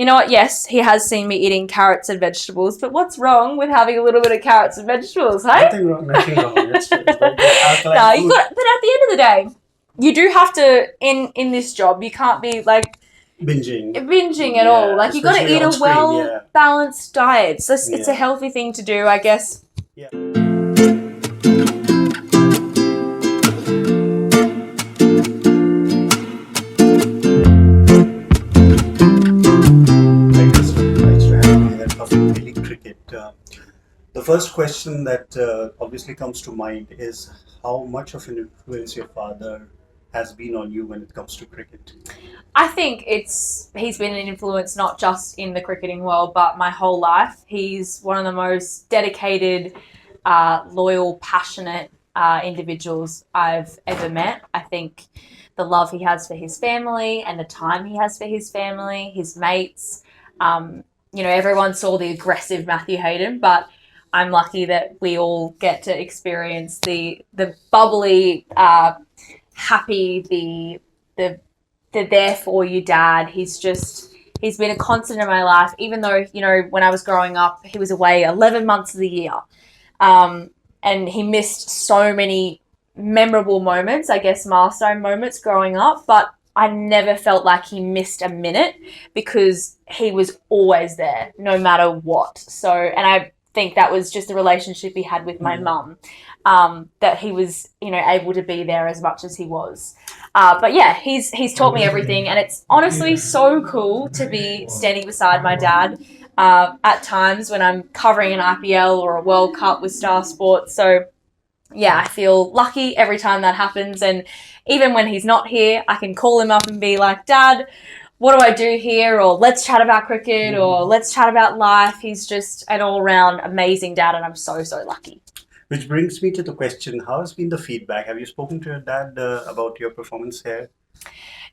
You know what? Yes, he has seen me eating carrots and vegetables, but what's wrong with having a little bit of carrots and vegetables, hey? Nothing wrong. It's very good. No, you got. But at the end of the day, you do have to in this job. You can't be like binging at all. Like, you got to especially eat on a screen, well balanced diet. So it's a Yeah. healthy thing to do, I guess. Yeah. Nice to have you here talking daily cricket. The first question that obviously comes to mind is how much of an influence your father has been on you when it comes to cricket. I think he's been an influence not just in the cricketing world, but my whole life. He's one of the most dedicated, loyal, passionate individuals I've ever met. I think the love he has for his family and the time he has for his family, his mates. Everyone saw the aggressive Matthew Hayden, but I'm lucky that we all get to experience the bubbly, happy, the there for you dad. He's been a constant in my life, even though, when I was growing up, he was away 11 months of the year. And he missed so many memorable moments, I guess, milestone moments growing up, but I never felt like he missed a minute because he was always there, no matter what. So, and I think that was just the relationship he had with my mum, that he was, able to be there as much as he was. But yeah, he's taught me everything, and it's honestly so cool to be standing beside my dad at times when I'm covering an IPL or a World Cup with Star Sports. So yeah, I feel lucky every time that happens, and even when he's not here, I can call him up and be like, Dad, what do I do here? Or let's chat about cricket, or let's chat about life. He's just an all-round amazing dad, and I'm so, so lucky. Which brings me to the question, how has been the feedback? Have you spoken to your dad about your performance here?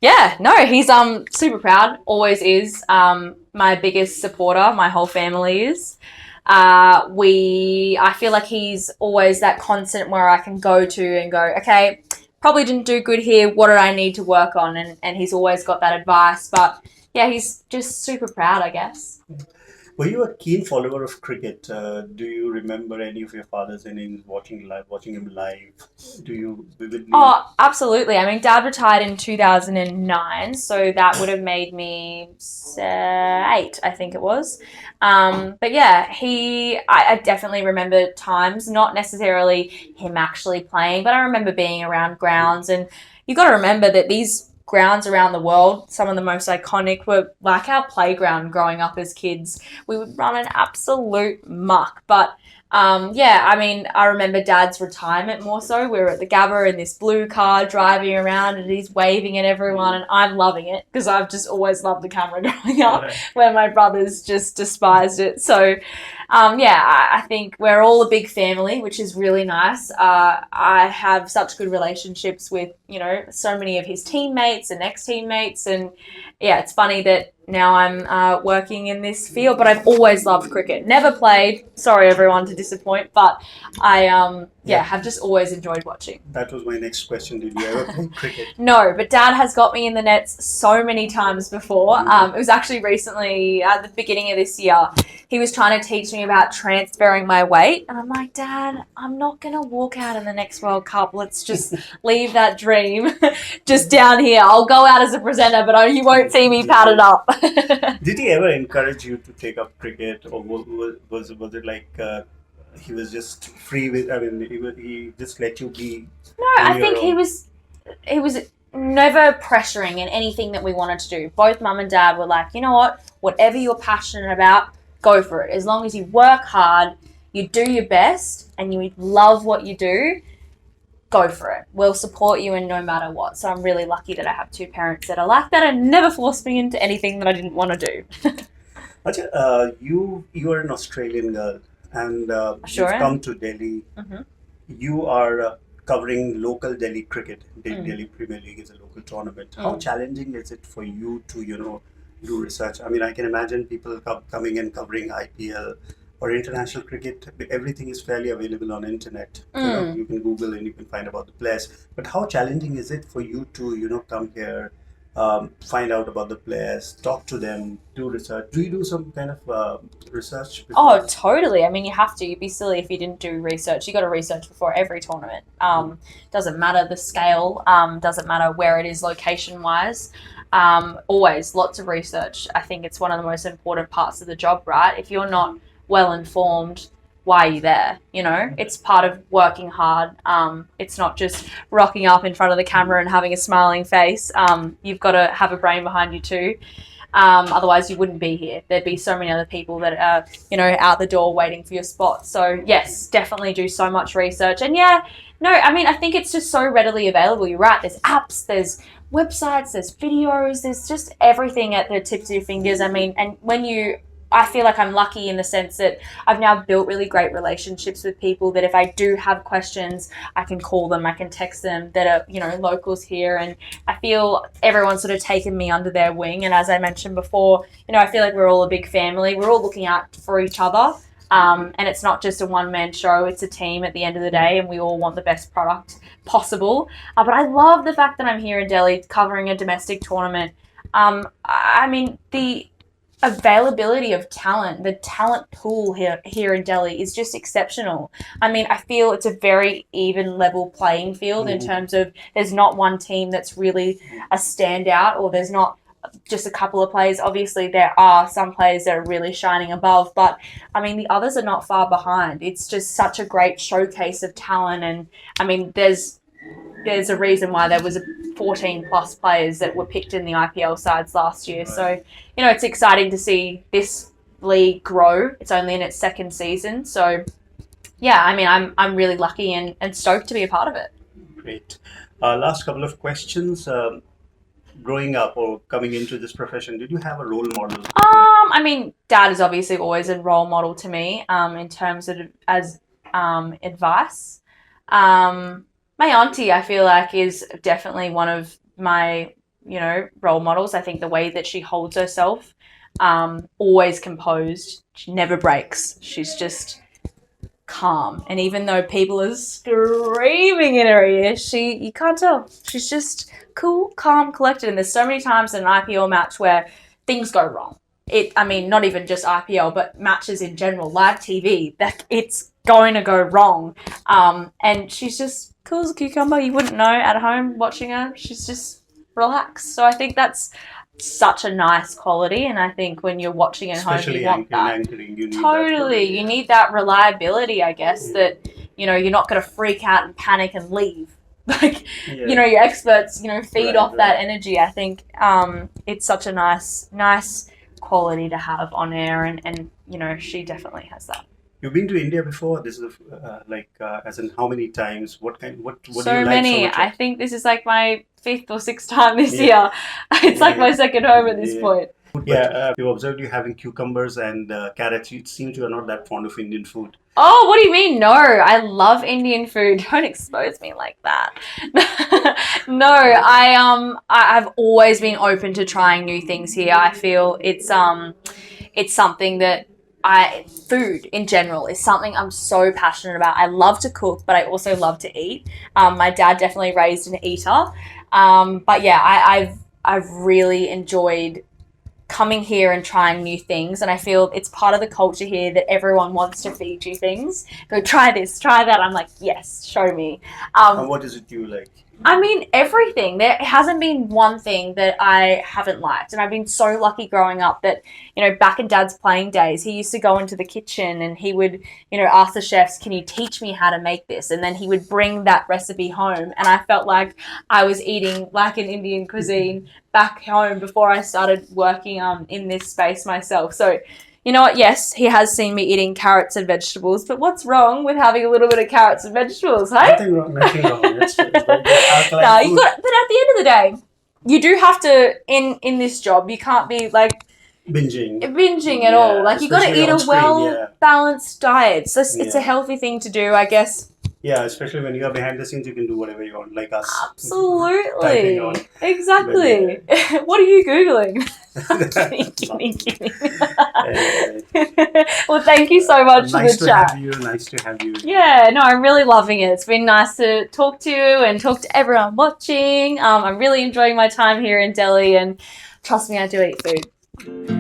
Yeah, no, he's super proud, always is. My biggest supporter, my whole family is. I feel like he's always that constant where I can go to and go, okay, probably didn't do good here. What do I need to work on? And he's always got that advice. But yeah, he's just super proud, I guess. Were you a keen follower of cricket? Do you remember any of your father's innings, watching him live? Do you vividly? Oh, absolutely. I mean, Dad retired in 2009, so that would have made me 8, I think it was. But yeah, I definitely remember times, not necessarily him actually playing, but I remember being around grounds. And you got to remember that these grounds around the world, some of the most iconic, were like our playground growing up as kids. We would run an absolute muck. But I mean, I remember Dad's retirement more so. We were at the Gabba in this blue car driving around, and he's waving at everyone, and I'm loving it because I've just always loved the camera growing up, where my brothers just despised it. So I think we're all a big family, which is really nice. I have such good relationships with, so many of his teammates and ex-teammates. And yeah, it's funny that now I'm working in this field, but I've always loved cricket. Never played. Sorry, everyone, to disappoint, but I have just always enjoyed watching. That was my next question. Did you ever play cricket? No, but Dad has got me in the nets so many times before. It was actually recently, at the beginning of this year, he was trying to teach me about transferring my weight. And I'm like, Dad, I'm not going to walk out in the next World Cup. Let's just leave that dream just down here. I'll go out as a presenter, but you won't see me padded up. Did he ever encourage you to take up cricket, or was it like he was just free with? I mean, he just let you be. No, I think he was never pressuring in anything that we wanted to do. Both Mum and Dad were like, you know what, whatever you're passionate about, go for it. As long as you work hard, you do your best, and you love what you do, go for it. We'll support you in no matter what. So I'm really lucky that I have 2 parents that are like that and never forced me into anything that I didn't want to do. Acha, you are an Australian girl, and Sure you've come to Delhi. Mm-hmm. You are covering local Delhi cricket. Delhi Premier League is a local tournament. How challenging is it for you to, do research? I mean, I can imagine people coming and covering IPL or international cricket. Everything is fairly available on internet. You can Google and you can find about the players. But how challenging is it for you to, come here, find out about the players, talk to them, do research. Do you do some kind of research Oh, before? totally. I mean, you have to. You'd be silly if you didn't do research. You got to research before every tournament. Doesn't matter the scale. Doesn't matter where it is location wise. Always lots of research. I think it's one of the most important parts of the job, right? If you're not well informed, why are you there? You know, it's part of working hard. It's not just rocking up in front of the camera and having a smiling face. You've got to have a brain behind you too. Otherwise, you wouldn't be here. There'd be so many other people that are, you know, out the door waiting for your spot. So, yes, definitely do so much research. And yeah, no, I mean, I think it's just so readily available. You're right. There's apps, there's websites, there's videos, there's just everything at the tips of your fingers. I mean, and I feel like I'm lucky in the sense that I've now built really great relationships with people that if I do have questions, I can call them, I can text them that are, you know, locals here. And I feel everyone's sort of taken me under their wing. And as I mentioned before, you know, I feel like we're all a big family. We're all looking out for each other. And it's not just a one-man show. It's a team at the end of the day, and we all want the best product possible. But I love the fact that I'm here in Delhi covering a domestic tournament. I mean, the availability of talent, the talent pool here in Delhi is just exceptional. I mean, I feel it's a very even level playing field in terms of there's not one team that's really a standout, or there's not just a couple of players. Obviously, there are some players that are really shining above, but I mean, the others are not far behind. It's just such a great showcase of talent, and I mean, there's a reason why there was 14 plus players that were picked in the IPL sides last year. So, you know, it's exciting to see this league grow. It's only in its second season. So, yeah, I mean, I'm really lucky and stoked to be a part of it. Great. Last couple of questions. Growing up or coming into this profession, did you have a role model? I mean, Dad is obviously always a role model to me in terms of as advice. My auntie, I feel like, is definitely one of my, you know, role models. I think the way that she holds herself, always composed. She never breaks. She's just calm. And even though people are screaming in her ear, you can't tell. She's just cool, calm, collected. And there's so many times in an IPL match where things go wrong. I mean, not even just IPL, but matches in general, live TV, that it's going to go wrong. And she's just cool as a cucumber. You wouldn't know at home watching her. She's just relaxed. So I think that's such a nice quality. And I think when you're watching at home, you want that. Anchoring, you need Totally. that, You need that reliability, I guess, that, you know, you're not going to freak out and panic and leave. Like, you know, your experts, you know, feed off that energy. I think it's such a nice quality to have on air, and you know, she definitely has that. You've been to India before. This is as in how many times? What do you So like many. so much? I think this is like my 5th or 6th time this year. It's like my second home at this point. Yeah, we've observed you having cucumbers and carrots. It seems you are not that fond of Indian food. Oh, what do you mean? No, I love Indian food. Don't expose me like that. No, I've always been open to trying new things here. I feel it's something that food in general is something I'm so passionate about. I love to cook, but I also love to eat. My dad definitely raised an eater. But yeah, I've really enjoyed coming here and trying new things, and I feel it's part of the culture here that everyone wants to feed you things. Go, try this, try that. I'm like, yes, show me. And what is it you like? I mean, everything. There hasn't been one thing that I haven't liked. And I've been so lucky growing up that, you know, back in Dad's playing days, he used to go into the kitchen and he would, you know, ask the chefs, can you teach me how to make this? And then he would bring that recipe home. And I felt like I was eating like an Indian cuisine back home before I started working in this space myself. So, you know what? Yes, he has seen me eating carrots and vegetables, but what's wrong with having a little bit of carrots and vegetables, hey? Nothing wrong. It's very good. No, you got. But at the end of the day, you do have to in this job. You can't be like binging at all. Like you got to eat a well yeah. balanced diet. So it's a healthy thing to do, I guess. Yeah, especially when you are behind the scenes, you can do whatever you want, like us. Absolutely. Typing on. Exactly. What are you Googling? Kidding. Anyway, Well, thank you so much for nice the to chat. have you. Nice to have you. Yeah, no, I'm really loving it. It's been nice to talk to you and talk to everyone watching. I'm really enjoying my time here in Delhi, and trust me, I do eat food.